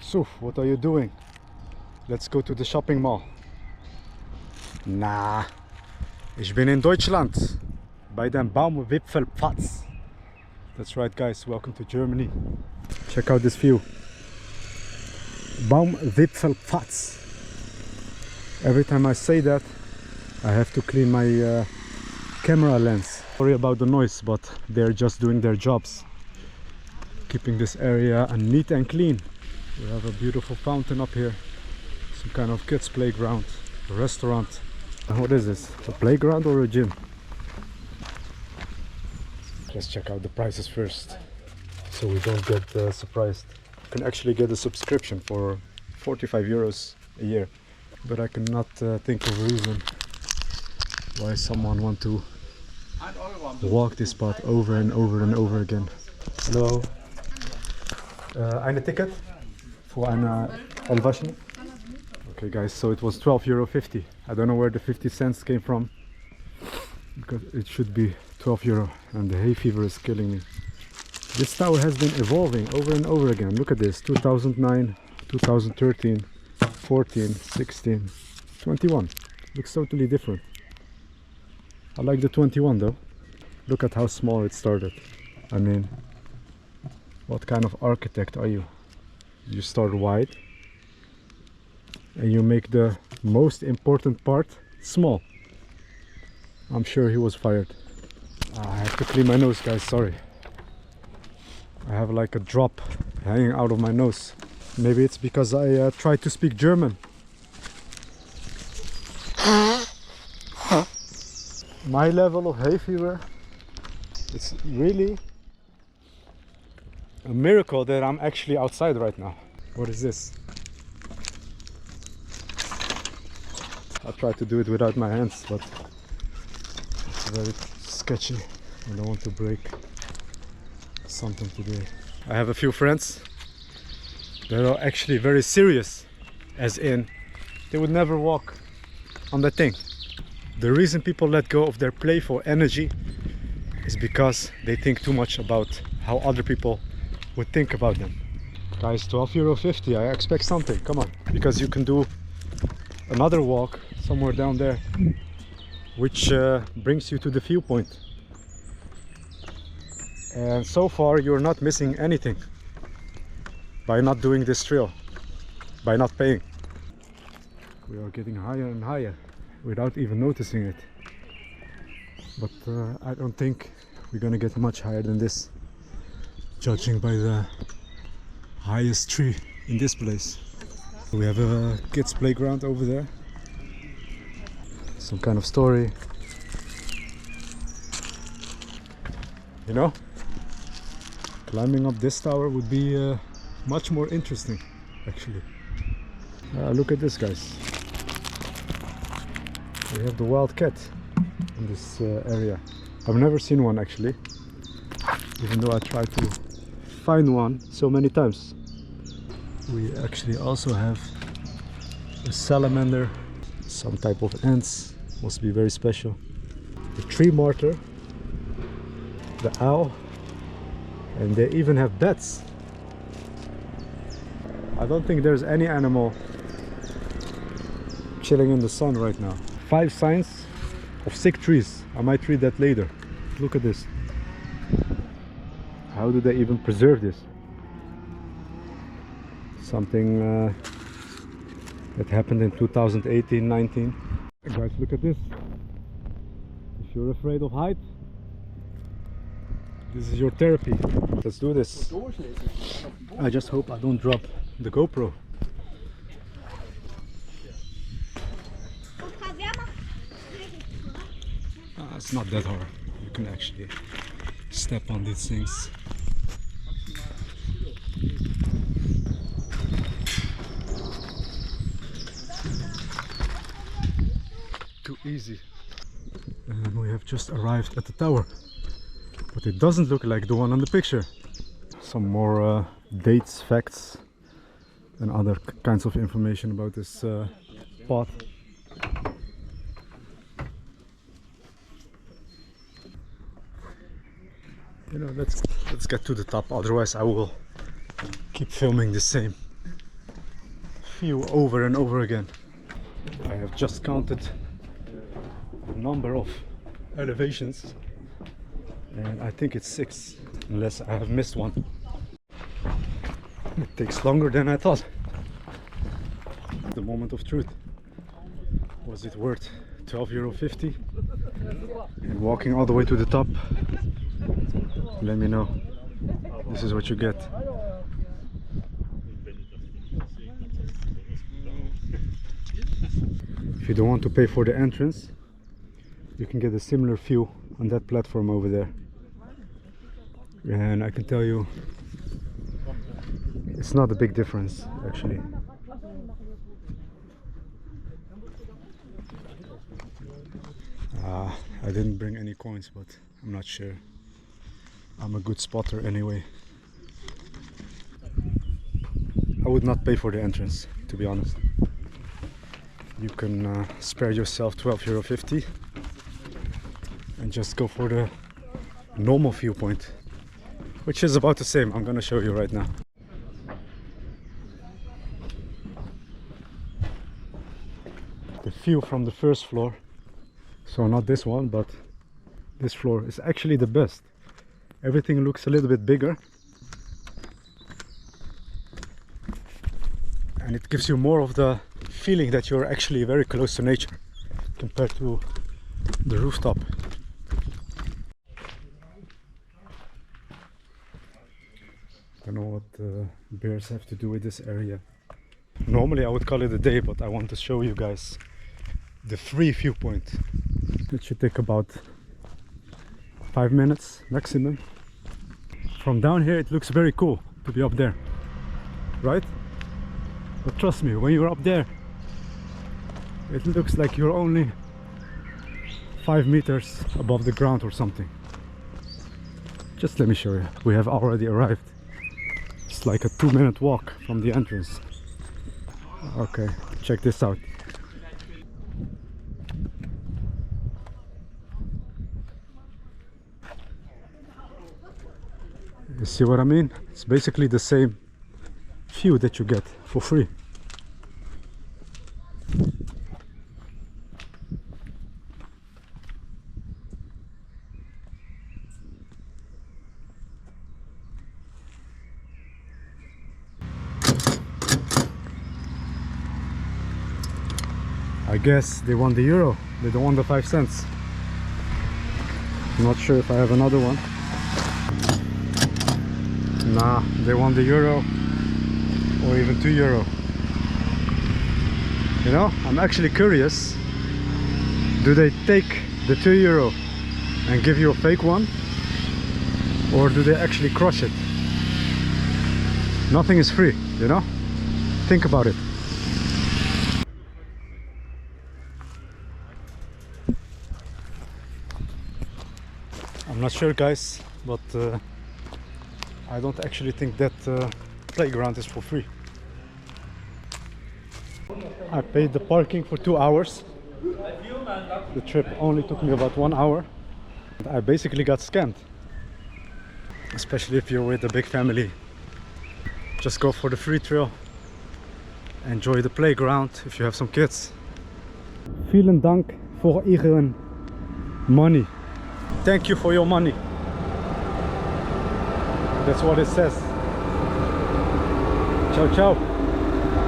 So, what are you doing? Let's go to the shopping mall. Na, ich bin in Deutschland bei dem Baumwipfelpfad. That's right, guys, welcome to Germany. Check out this view. Baumwipfelpfad. Every time I say that, I have to clean my camera lens. Sorry about the noise, but they're just doing their jobs, keeping this area neat and clean. We have a beautiful fountain up here, some kind of kids playground, a restaurant. And what is this? A playground or a gym? Let's check out the prices first, so we don't get surprised. You can actually get a subscription for 45 euros a year, but I cannot think of a reason why someone want to walk this spot over and over and over again. Hello. Eine Ticket for eine Anwaschen. Okay guys, so it was €12.50. I don't know where the 50 cents came from, because it should be €12, and the hay fever is killing me. This tower has been evolving over and over again. Look at this, 2009, 2013, 14, 16, 21. Looks totally different. I like the 21 though. Look at how small it started. I mean, what kind of architect are you? You start wide and you make the most important part small. I'm sure he was fired. I have to clean my nose, guys, sorry. I have like a drop hanging out of my nose. Maybe it's because I tried to speak German. My level of hay fever, it's really a miracle that I'm actually outside right now. What is this? I tried to do it without my hands, but it's very sketchy. I don't want to break something today. I have a few friends that are actually very serious, as in they would never walk on that thing. The reason people let go of their playful energy is because they think too much about how other people would think about them. Guys, €12.50, I expect something, come on. Because you can do another walk somewhere down there, which brings you to the viewpoint. And so far you're not missing anything by not doing this trail, by not paying. We are getting higher and higher without even noticing it, but I don't think we're gonna get much higher than this, judging by the highest tree in this place. We have a kids playground over there, some kind of story, you know. Climbing up this tower would be much more interesting, actually. Look at this, guys. We have the wild cat in this area. I've never seen one actually, even though I tried to find one so many times. We actually also have a salamander, some type of ants, must be very special. The tree martyr, the owl, and they even have bats. I don't think there's any animal chilling in the sun right now. 5 signs of sick trees. I might read that later. Look at this. How do they even preserve this? Something that happened in 2018-19. Guys, look at this. If you're afraid of height, this is your therapy. Let's do this. I just hope I don't drop the GoPro. It's not that hard. You can actually step on these things. Too easy. And we have just arrived at the tower, but it doesn't look like the one on the picture. Some more dates, facts, and other kinds of information about this spot. You know, let's get to the top, otherwise I will keep filming the same view over and over again. I have just counted the number of elevations and I think it's 6, unless I have missed one. It takes longer than I thought. The moment of truth. Was it worth €12.50? And walking all the way to the top? Let me know. This is what you get. If you don't want to pay for the entrance, you can get a similar view on that platform over there. And I can tell you, it's not a big difference actually. I didn't bring any coins, but I'm not sure. I'm a good spotter anyway. I would not pay for the entrance, to be honest. You can spare yourself €12.50 and just go for the normal viewpoint, which is about the same. I'm gonna show you right now. The view from the first floor, so not this one, but this floor, is actually the best. Everything looks a little bit bigger and it gives you more of the feeling that you're actually very close to nature compared to the rooftop. I don't know what bears have to do with this area. Normally I would call it a day, but I want to show you guys the free viewpoint. It should take about 5 minutes maximum. From down here it looks very cool to be up there, right? But trust me, when you're up there it looks like you're only 5 meters above the ground or something. Just let me show you. We have already arrived. It's like a 2-minute walk from the entrance. Okay, check this out. You see what I mean? It's basically the same view that you get for free. I guess they want the euro, they don't want the 5 cents. I'm not sure if I have another one. Nah, they want the euro or even €2. You know, I'm actually curious. Do they take the €2 and give you a fake one? Or do they actually crush it? Nothing is free, you know? Think about it. I'm not sure, guys, but I don't actually think that playground is for free. I paid the parking for 2 hours. The trip only took me about 1 hour. I basically got scammed. Especially if you're with a big family. Just go for the free trail. Enjoy the playground if you have some kids. Vielen Dank voor Ihren money. Thank you for your money. That's what it says. Ciao, ciao.